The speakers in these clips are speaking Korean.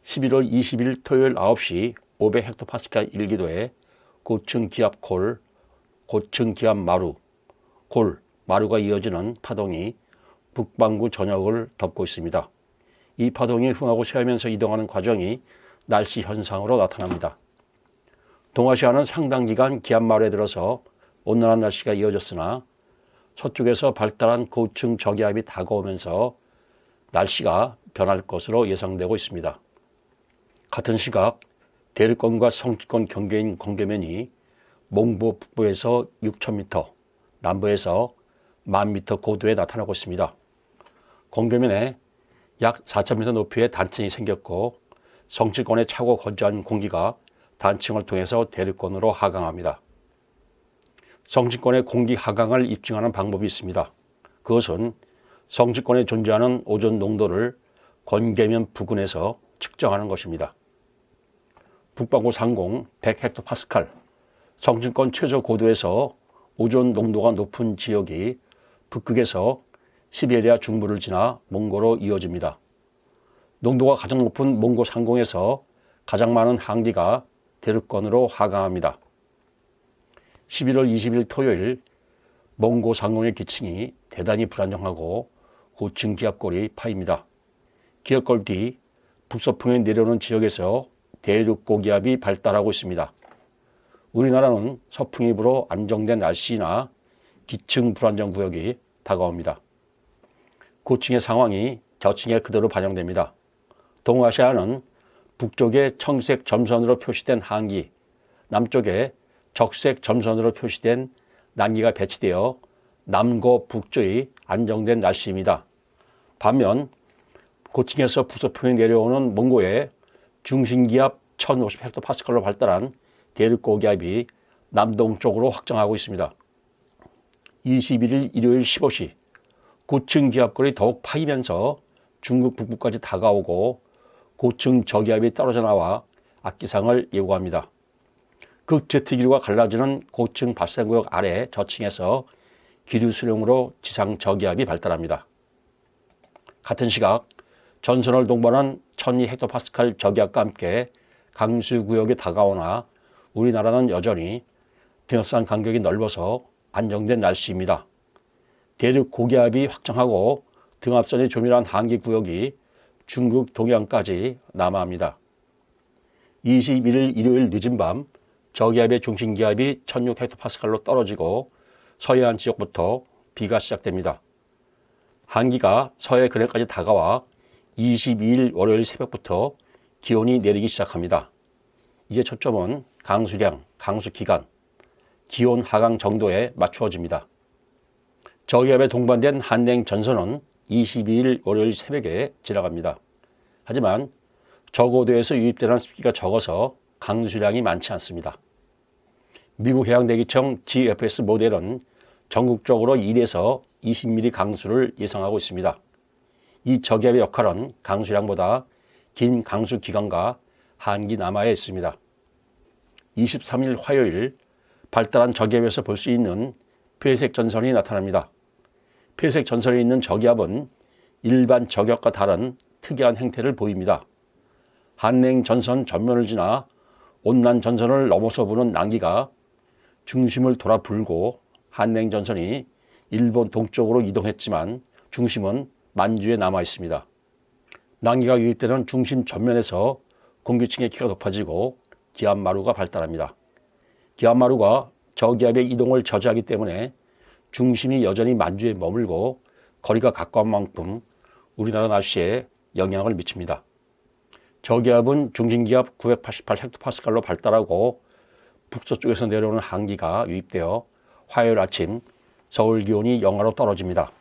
11월 20일 토요일 9시 500헥토파스칼 1기도에 고층 기압 콜, 고층 기압 마루, 콜, 마루가 이어지는 파동이 북반구 전역을 덮고 있습니다. 이 파동이 흥하고 쇠하면서 이동하는 과정이 날씨 현상으로 나타납니다. 동아시아는 상당 기간 기압 마루에 들어서 온난한 날씨가 이어졌으나 서쪽에서 발달한 고층 저기압이 다가오면서 날씨가 변할 것으로 예상되고 있습니다. 같은 시각 대륙권과 성주권 경계인 공계면이 몽고 북부에서 6,000m, 남부에서 10,000m 고도에 나타나고 있습니다. 공계면에 약 4,000m 높이의 단층이 생겼고 성층권에 차고 건조한 공기가 단층을 통해서 대륙권으로 하강합니다. 성층권의 공기 하강을 입증하는 방법이 있습니다. 그것은 성층권에 존재하는 오존 농도를 건계면 부근에서 측정하는 것입니다. 북반구 상공 100헥토파스칼, 성층권 최저 고도에서 오존 농도가 높은 지역이 북극에서 시베리아 중부를 지나 몽고로 이어집니다. 농도가 가장 높은 몽고 상공에서 가장 많은 한기가 대륙권으로 하강합니다. 11월 20일 토요일 몽고 상공의 기층이 대단히 불안정하고 고층 기압골이 파입니다. 기압골 뒤 북서풍에 내려오는 지역에서 대륙 고기압이 발달하고 있습니다. 우리나라는 서풍이 불어 안정된 날씨나 기층 불안정 구역이 다가옵니다. 고층의 상황이 저층에 그대로 반영됩니다. 동아시아는 북쪽에 청색 점선으로 표시된 한기, 남쪽에 적색 점선으로 표시된 난기가 배치되어 남고 북쪽의 안정된 날씨입니다. 반면 고층에서 북서풍이 내려오는 몽고에 중심기압 1050헥토파스칼로 발달한 대륙 고기압이 남동쪽으로 확장하고 있습니다. 21일 일요일 15시 고층 기압골이 더욱 파이면서 중국 북부까지 다가오고 고층 저기압이 떨어져 나와 악기상을 예고합니다. 극제트기류가 갈라지는 고층 발생구역 아래 저층에서 기류 수령으로 지상 저기압이 발달합니다. 같은 시각 전선을 동반한 1200헥토파스칼 저기압과 함께 강수구역이 다가오나 우리나라는 여전히 등압선 간격이 넓어서 안정된 날씨입니다. 대륙 고기압이 확장하고 등압선이 조밀한 한기 구역이 중국 동해안까지 남하합니다. 21일 일요일 늦은 밤 저기압의 중심기압이 1600헥토파스칼로 떨어지고 서해안 지역부터 비가 시작됩니다. 한기가 서해 근해까지 다가와 22일 월요일 새벽부터 기온이 내리기 시작합니다. 이제 초점은 강수량, 강수기간, 기온 하강 정도에 맞추어집니다. 저기압에 동반된 한냉 전선은 22일 월요일 새벽에 지나갑니다. 하지만 저고도에서 유입되는 습기가 적어서 강수량이 많지 않습니다. 미국 해양대기청 GFS 모델은 전국적으로 1에서 20mm 강수를 예상하고 있습니다. 이 저기압의 역할은 강수량보다 긴 강수 기간과 한기 남하에 있습니다. 23일 화요일 발달한 저기압에서 볼 수 있는 폐색 전선이 나타납니다. 폐색 전선에 있는 저기압은 일반 저기압과 다른 특이한 행태를 보입니다. 한냉 전선 전면을 지나 온난 전선을 넘어서 부는 난기가 중심을 돌아 불고 한냉 전선이 일본 동쪽으로 이동했지만 중심은 만주에 남아 있습니다. 난기가 유입되는 중심 전면에서 공기층의 키가 높아지고 기압마루가 발달합니다. 기압마루가 저기압의 이동을 저지하기 때문에 중심이 여전히 만주에 머물고 거리가 가까운 만큼 우리나라 날씨에 영향을 미칩니다. 저기압은 중심기압 988헥토파스칼로 발달하고 북서쪽에서 내려오는 한기가 유입되어 화요일 아침 서울 기온이 영하로 떨어집니다.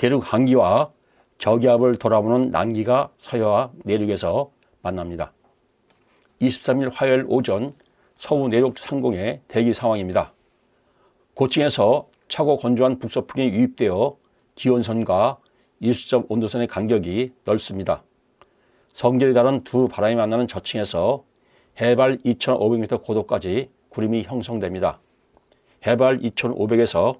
대륙 한기와 저기압을 돌아보는 난기가 서해와 내륙에서 만납니다. 23일 화요일 오전 서부 내륙 상공의 대기 상황입니다. 고층에서 차고 건조한 북서풍이 유입되어 기온선과 일시적 온도선의 간격이 넓습니다. 성질이 다른 두 바람이 만나는 저층에서 해발 2,500m 고도까지 구름이 형성됩니다. 해발 2,500에서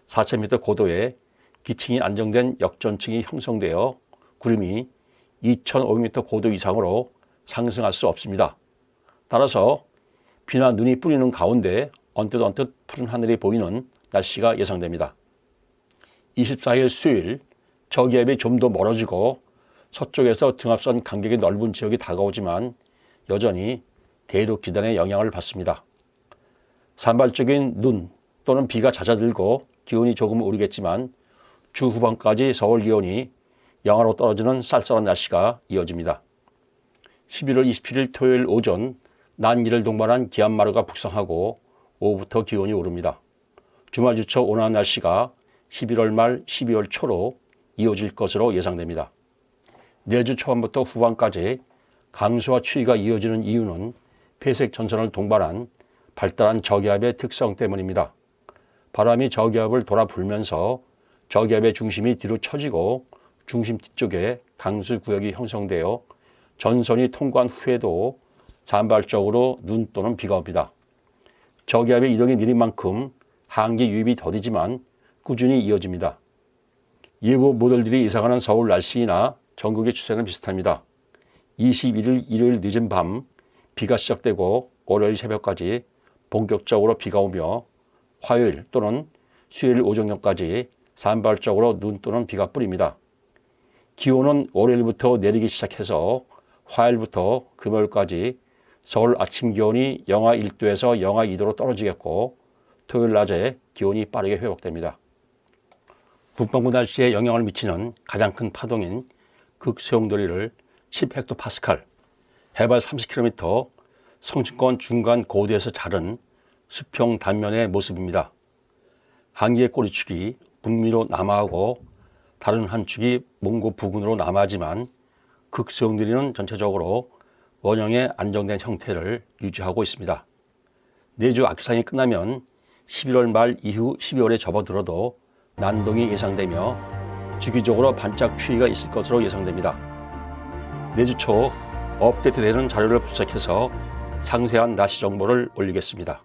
4,000m 고도에 기층이 안정된 역전층이 형성되어 구름이 2,500m 고도 이상으로 상승할 수 없습니다. 따라서 비나 눈이 뿌리는 가운데 언뜻 푸른 하늘이 보이는 날씨가 예상됩니다. 24일 수요일 저기압이 좀 더 멀어지고 서쪽에서 등압선 간격이 넓은 지역이 다가오지만 여전히 대륙 기단의 영향을 받습니다. 산발적인 눈 또는 비가 잦아들고 기온이 조금 오르겠지만 주 후반까지 서울 기온이 영하로 떨어지는 쌀쌀한 날씨가 이어집니다. 11월 27일 토요일 오전 난기를 동반한 기압마루가 북상하고 오후부터 기온이 오릅니다. 주말 주초 온화한 날씨가 11월 말 12월 초로 이어질 것으로 예상됩니다. 내주 초반부터 후반까지 강수와 추위가 이어지는 이유는 폐색 전선을 동반한 발달한 저기압의 특성 때문입니다. 바람이 저기압을 돌아 불면서 저기압의 중심이 뒤로 처지고 중심 뒤쪽에 강수 구역이 형성되어 전선이 통과한 후에도 산발적으로 눈 또는 비가 옵니다. 저기압의 이동이 느린 만큼 한기 유입이 더디지만 꾸준히 이어집니다. 예보 모델들이 예상하는 서울 날씨나 전국의 추세는 비슷합니다. 21일 일요일 늦은 밤 비가 시작되고 월요일 새벽까지 본격적으로 비가 오며 화요일 또는 수요일 오전경까지 산발적으로 눈 또는 비가 뿌립니다. 기온은 월요일부터 내리기 시작해서 화요일부터 금요일까지 서울 아침 기온이 영하 1도에서 영하 2도로 떨어지겠고 토요일 낮에 기온이 빠르게 회복됩니다. 북반구 날씨에 영향을 미치는 가장 큰 파동인 극소용돌이를 10헥토파스칼, 해발 30km, 성층권 중간 고도에서 자른 수평 단면의 모습입니다. 한 개의 꼬리축이 북미로 남하하고 다른 한 축이 몽고 부근으로 남하하지만 극소용돌이는 전체적으로 원형의 안정된 형태를 유지하고 있습니다. 내주 악상이 끝나면 11월 말 이후 12월에 접어들어도 난동이 예상되며 주기적으로 반짝 추위가 있을 것으로 예상됩니다. 내주 초 업데이트되는 자료를 분석해서 상세한 날씨 정보를 올리겠습니다.